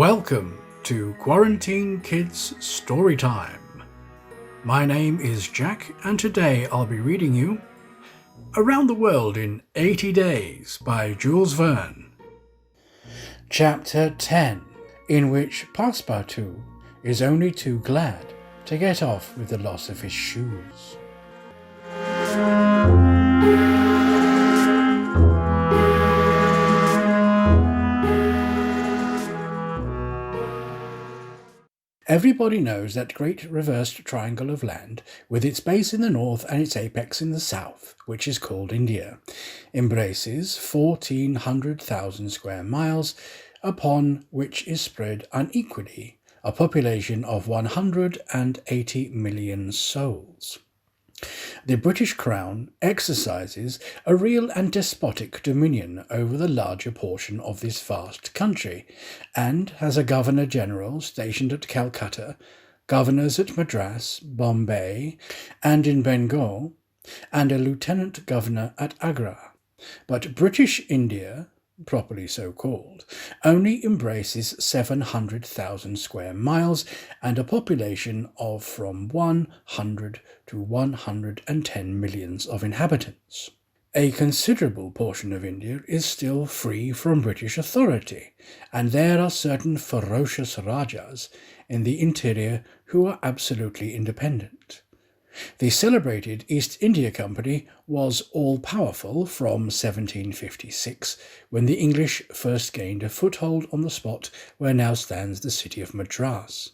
Welcome to Quarantine Kids Storytime. My name is Jack, and today I'll be reading you Around the World in 80 Days by Jules Verne. Chapter 10, in which Passepartout is only too glad to get off with the loss of his shoes. Everybody knows that great reversed triangle of land, with its base in the north and its apex in the south, which is called India, embraces 1,400,000 square miles, upon which is spread unequally a population of 180 million souls. The British Crown exercises a real and despotic dominion over the larger portion of this vast country, and has a Governor-General stationed at Calcutta, governors at Madras, Bombay, and in Bengal, and a Lieutenant Governor at Agra. But British India, properly so called, only embraces 700,000 square miles and a population of from 100 to 110 millions of inhabitants. A considerable portion of India is still free from British authority, and there are certain ferocious Rajas in the interior who are absolutely independent. The celebrated East India Company was all-powerful from 1756, when the English first gained a foothold on the spot where now stands the city of Madras,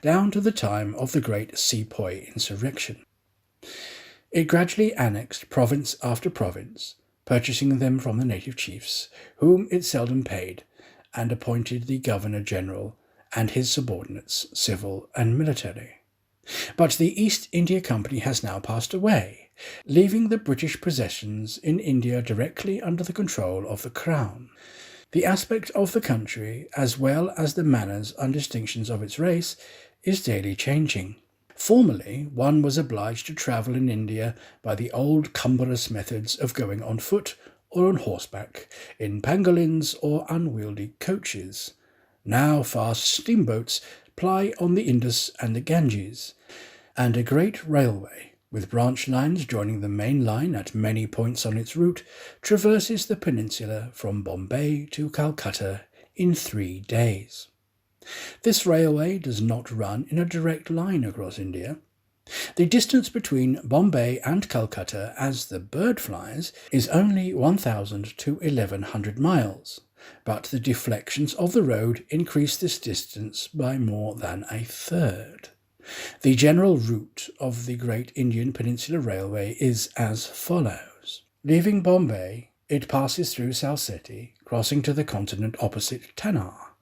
down to the time of the great Sepoy insurrection. It gradually annexed province after province, purchasing them from the native chiefs, whom it seldom paid, and appointed the Governor-General and his subordinates, civil and military. But the East India Company has now passed away, leaving the British possessions in India directly under the control of the Crown. The aspect of the country, as well as the manners and distinctions of its race, is daily changing. Formerly, one was obliged to travel in India by the old cumbrous methods of going on foot or on horseback, in pangolins or unwieldy coaches. Now fast steamboats ply on the Indus and the Ganges, and a great railway, with branch lines joining the main line at many points on its route, traverses the peninsula from Bombay to Calcutta in 3 days. This railway does not run in a direct line across India. The distance between Bombay and Calcutta, as the bird flies, is only 1,000 to 1,100 miles. But the deflections of the road increase this distance by more than a third. The general route of the Great Indian Peninsula Railway is as follows. Leaving Bombay, it passes through Salsette, crossing to the continent opposite Tannar,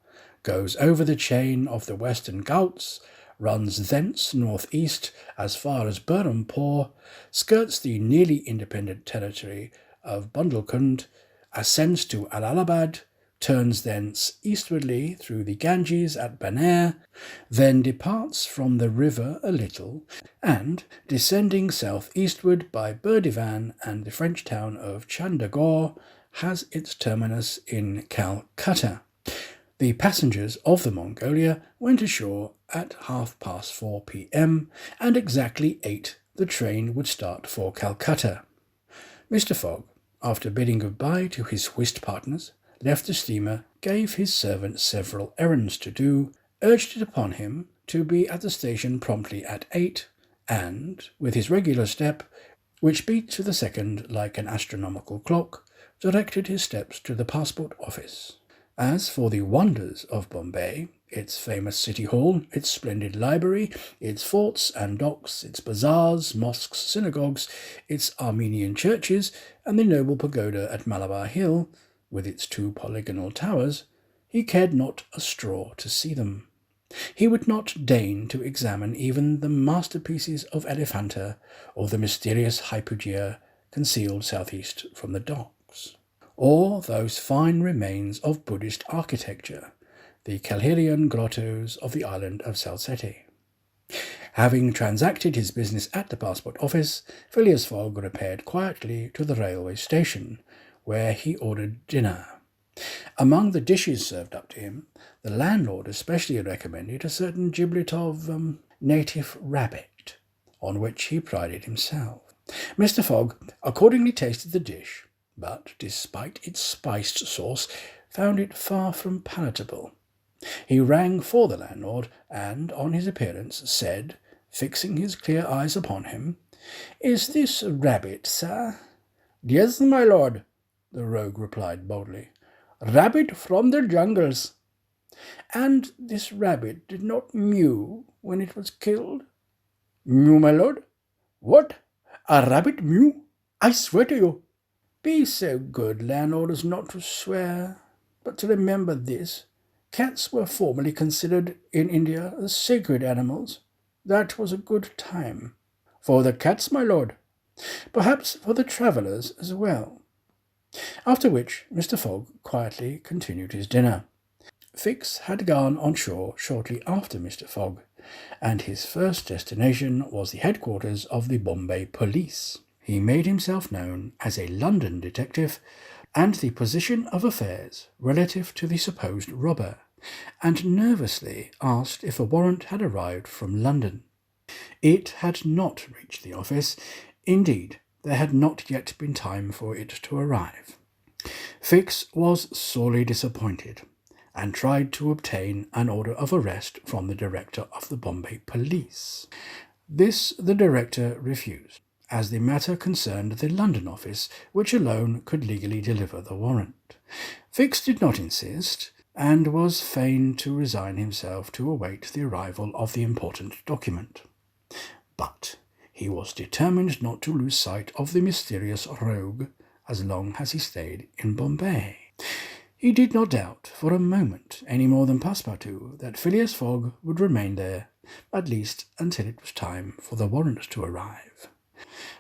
goes over the chain of the Western Ghauts, runs thence northeast as far as Berhampore, skirts the nearly independent territory of Bundelkund, ascends to Allahabad, turns thence eastwardly through the Ganges at Baner, then departs from the river a little, and, descending southeastward by Burdivan and the French town of Chandigarh, has its terminus in Calcutta. The passengers of the Mongolia went ashore at 4:30 p.m, and exactly 8 the train would start for Calcutta. Mr. Fogg, after bidding goodbye to his whist partners, left the steamer, gave his servant several errands to do, urged it upon him to be at the station promptly at 8, and, with his regular step, which beat to the second like an astronomical clock, directed his steps to the passport office. As for the wonders of Bombay, its famous city hall, its splendid library, its forts and docks, its bazaars, mosques, synagogues, its Armenian churches, and the noble pagoda at Malabar Hill, with its 2 polygonal towers, he cared not a straw to see them. He would not deign to examine even the masterpieces of Elephanta or the mysterious hypogea concealed southeast from the docks, or those fine remains of Buddhist architecture, the Calherian grottos of the island of Salsette. Having transacted his business at the passport office, Phileas Fogg repaired quietly to the railway station, where he ordered dinner. Among the dishes served up to him, the landlord especially recommended a certain giblet of native rabbit, on which he prided himself. Mr. Fogg accordingly tasted the dish, but, despite its spiced sauce, found it far from palatable. He rang for the landlord, and, on his appearance, said, fixing his clear eyes upon him, "Is this rabbit, sir?" "Yes, my lord," the rogue replied boldly. "Rabbit from the jungles." "And this rabbit did not mew when it was killed?" "Mew, my lord? What? A rabbit mew? I swear to you." "Be so good, landlord, as not to swear, but to remember this. Cats were formerly considered in India as sacred animals. That was a good time." "For the cats, my lord?" "Perhaps for the travellers as well." After which Mr. Fogg quietly continued his dinner. Fix had gone on shore shortly after Mr. Fogg, and his first destination was the headquarters of the Bombay police. He made himself known as a London detective, and the position of affairs relative to the supposed robber, and nervously asked if a warrant had arrived from London. It had not reached the office. Indeed, there had not yet been time for it to arrive. Fix was sorely disappointed, and tried to obtain an order of arrest from the director of the Bombay police. This the director refused, as the matter concerned the London office, which alone could legally deliver the warrant. Fix did not insist, and was fain to resign himself to await the arrival of the important document. But he was determined not to lose sight of the mysterious rogue as long as he stayed in Bombay. He did not doubt for a moment, any more than Passepartout, that Phileas Fogg would remain there, at least until it was time for the warrant to arrive.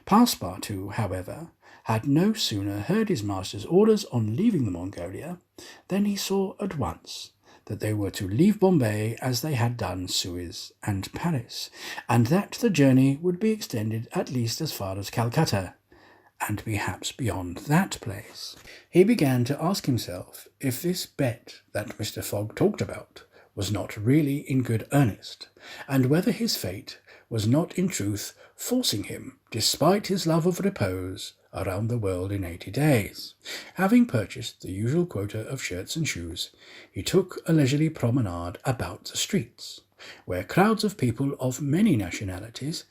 Passepartout, however, had no sooner heard his master's orders on leaving the Mongolia than he saw at once that they were to leave Bombay as they had done Suez and Paris, and that the journey would be extended at least as far as Calcutta, and perhaps beyond that place. He began to ask himself if this bet that Mr. Fogg talked about was not really in good earnest, and whether his fate was not in truth forcing him, despite his love of repose, around the world in 80 days. Having purchased the usual quota of shirts and shoes, he took a leisurely promenade about the streets, where crowds of people of many nationalities,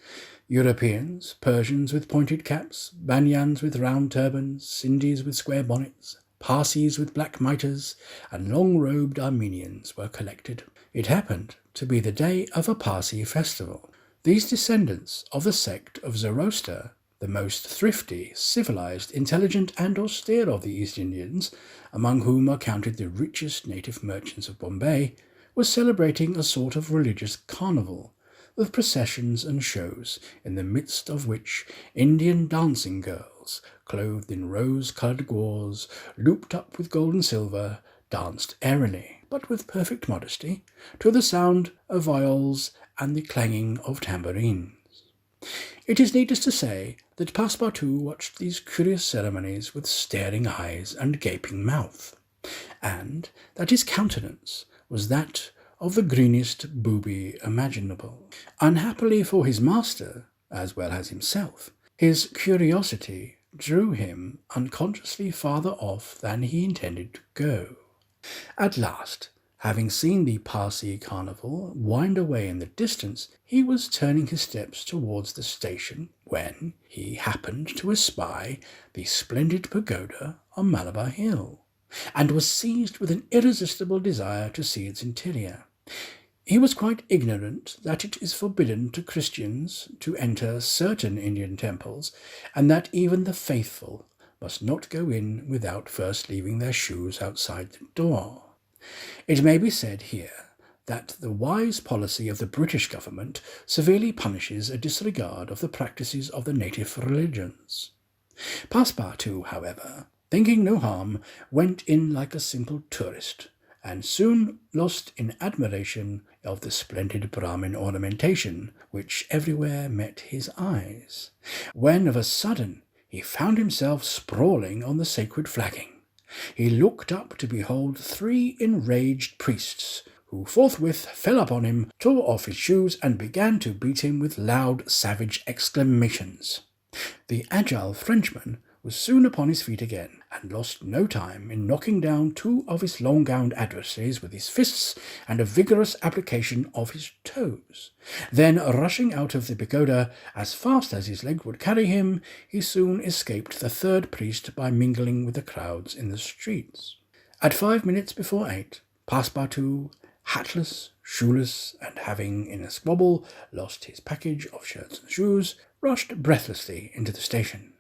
Europeans, Persians with pointed caps, Banyans with round turbans, Sindhis with square bonnets, Parsis with black mitres, and long-robed Armenians were collected. It happened to be the day of a Parsi festival. These descendants of the sect of Zoroaster, the most thrifty, civilized, intelligent, and austere of the East Indians, among whom are counted the richest native merchants of Bombay, was celebrating a sort of religious carnival, with processions and shows, in the midst of which Indian dancing girls, clothed in rose-coloured gauze, looped up with gold and silver, danced airily, but with perfect modesty, to the sound of viols and the clanging of tambourines. It is needless to say that Passepartout watched these curious ceremonies with staring eyes and gaping mouth, and that his countenance was that of the greenest booby imaginable. Unhappily for his master, as well as himself, his curiosity drew him unconsciously farther off than he intended to go. At last, having seen the Parsi carnival wind away in the distance, he was turning his steps towards the station when he happened to espy the splendid pagoda on Malabar Hill, and was seized with an irresistible desire to see its interior. He was quite ignorant that it is forbidden to Christians to enter certain Indian temples, and that even the faithful must not go in without first leaving their shoes outside the door. It may be said here that the wise policy of the British government severely punishes a disregard of the practices of the native religions. Passepartout, however, thinking no harm, went in like a simple tourist, and soon lost in admiration of the splendid Brahmin ornamentation which everywhere met his eyes, when of a sudden he found himself sprawling on the sacred flagging, He looked up to behold 3 enraged priests, who forthwith fell upon him, tore off his shoes, and began to beat him with loud, savage exclamations. The agile Frenchman was soon upon his feet again, and lost no time in knocking down 2 of his long-gowned adversaries with his fists and a vigorous application of his toes. Then, rushing out of the pagoda as fast as his leg would carry him, he soon escaped the 3rd priest by mingling with the crowds in the streets. At 5 minutes before 8, Passepartout, hatless, shoeless, and having, in a squabble, lost his package of shirts and shoes, rushed breathlessly into the station.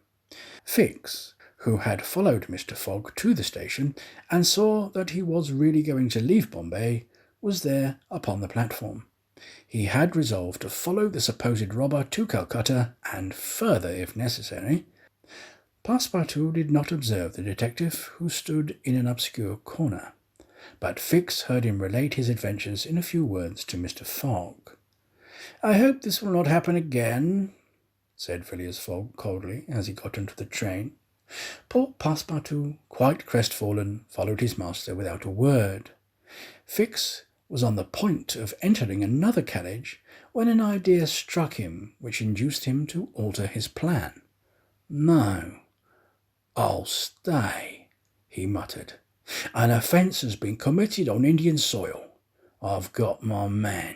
Fix, who had followed Mr. Fogg to the station and saw that he was really going to leave Bombay, was there upon the platform. He had resolved to follow the supposed robber to Calcutta, and further if necessary. Passepartout did not observe the detective, who stood in an obscure corner, but Fix heard him relate his adventures in a few words to Mr. Fogg. "I hope this will not happen again," said Phileas Fogg coldly as he got into the train. Poor Passepartout, quite crestfallen, followed his master without a word. Fix was on the point of entering another carriage when an idea struck him which induced him to alter his plan. "No, I'll stay," he muttered. "An offence has been committed on Indian soil. I've got my man."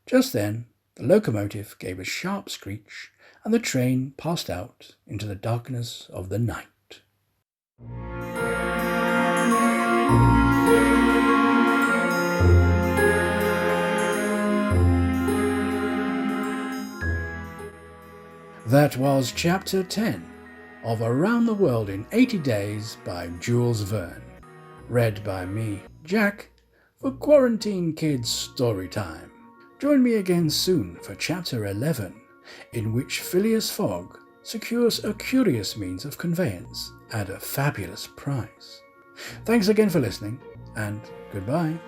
Just then the locomotive gave a sharp screech, and the train passed out into the darkness of the night. That was Chapter 10 of Around the World in 80 Days by Jules Verne. Read by me, Jack, for Quarantine Kids Storytime. Join me again soon for Chapter 11, in which Phileas Fogg secures a curious means of conveyance at a fabulous price. Thanks again for listening, and goodbye.